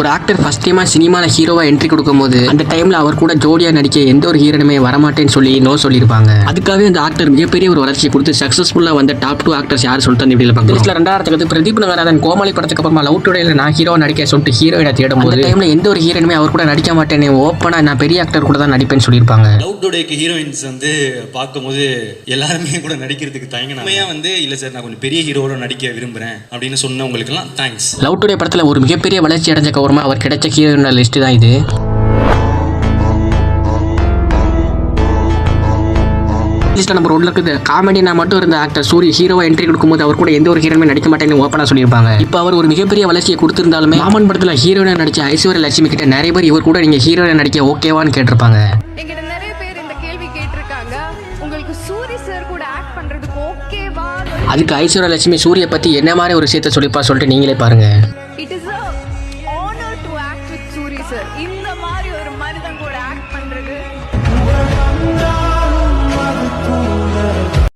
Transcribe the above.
ஒரு actor first டைமா சினிமாவில் ஹீரோவா என்ட்ரி கொடுக்கும்போது அந்த டைம்ல அவர் கூட ஜோடியா நடிக்க எந்த ஒரு ஹீரோனுமே வரமாட்டேன்னு சொல்லி நோ சொல்லியிருப்பாங்க. அதுக்காகவே அந்த ஆக்டர் மிகப்பெரிய ஒரு வளர்ச்சி கொடுத்து சக்சஸ்ஃபுல்லா வந்த டாப் 2 ஆக்டர்ஸ் யார் சொல்லிட்டு அந்த வீடியோல பார்க்கலாம். ரெண்டாயிரத்துக்கு பிரதீப் நகராஜன் கோமாளி படத்துக்கு அப்புறமா லவ் டுடேல நான் ஹீரோவா நடிக்க சொல்லிட்டு ஹீரோயினை தேடும் போது டைம்ல எந்த ஒரு ஹீரோனுமே அவர் கூட நடிக்க மாட்டேன்னு ஓப்பனா நான் பெரிய ஆக்டர் கூட தான் நடிப்பேன்னு சொல்லியிருப்பாங்க. லவ் டுடேக்கு ஹீரோயின்ஸ் வந்து பார்க்கும்போது எல்லாருமே கூட நடிக்கிறதுக்கு தயங்கினாங்க. வந்து இல்ல சார் நான் கொஞ்சம் பெரிய ஹீரோவோட நடிக்க விரும்புறேன் அப்படின்னு சொன்னவங்களுக்கு எல்லாம் தேங்க்ஸ். லவ் டுடே படத்துல ஒரு மிகப்பெரிய வளர்ச்சி அடைஞ்ச கவர்மா அவர் கிடைச்ச ஹீரோயின் லிஸ்ட் தான் இது. நம்ம ரோட்ல இருக்குது காமெடினா மட்டும் இருந்த ஆக்டர் சூரிய ஹீரோவா என்ட்ரி கொடுக்கும்போது அவர் கூட எந்த ஒரு ஹீரோனுமே நடிக்க மாட்டேன்னு ஓப்பனா சொல்லியிருப்பாங்க. இப்போ அவர் ஒரு மிகப்பெரிய வளர்ச்சியை கொடுத்திருந்தாலுமே மாமன் படத்துல ஹீரோயினா நடிச்ச ஐஸ்வர்யா லட்சுமி கிட்ட நிறைய பேர் இவர் கூட நீங்க ஹீரோயினா நடிக்க ஓகேவான்னு கேட்டிருப்பாங்க. என்கிட்ட நிறைய பேர் இந்த கேள்வி கேட்டிருக்காங்க, உங்களுக்கு சூரி சார் கூட ஆக்ட் பண்றதுக்கு ஓகேவா? அதுக்கு ஐஸ்வர்யா லட்சுமி சூரிய பத்தி என்ன மாதிரி ஒரு விஷயத்தை சொல்லிப்பா சொல்லிட்டு நீங்களே பாருங்க. It is a honor to act with Soori sir. இந்த மாதிரி ஒரு மனிதன் கூட ஆக்ட்